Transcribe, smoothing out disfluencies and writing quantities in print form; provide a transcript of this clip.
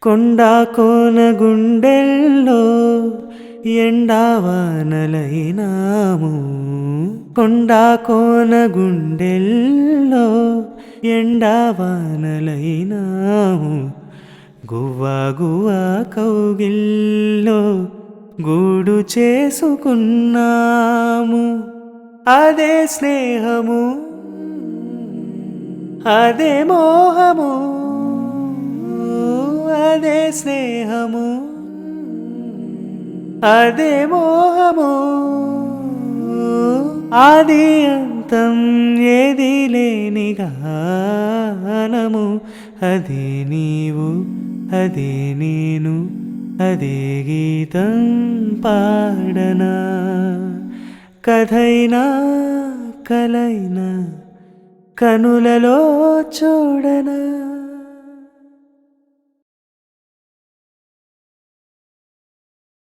కొండా కోన గుండెల్లో ఎండావానలైనాము. కొండా కోన గుండెల్లో ఎండావానలైనాము. గువ్వా గువ్వా కౌగిల్లో గూడు చేసుకున్నాము. అదే స్నేహము, అదే మోహము, అదే స్నేహము, అదే మోహము. ఆది అంతం ఏది లేని గానము. అదే నీవు, అదే నేను, అదే గీతం పాడనా. కథైనా కలైనా కనులలో చూడనా.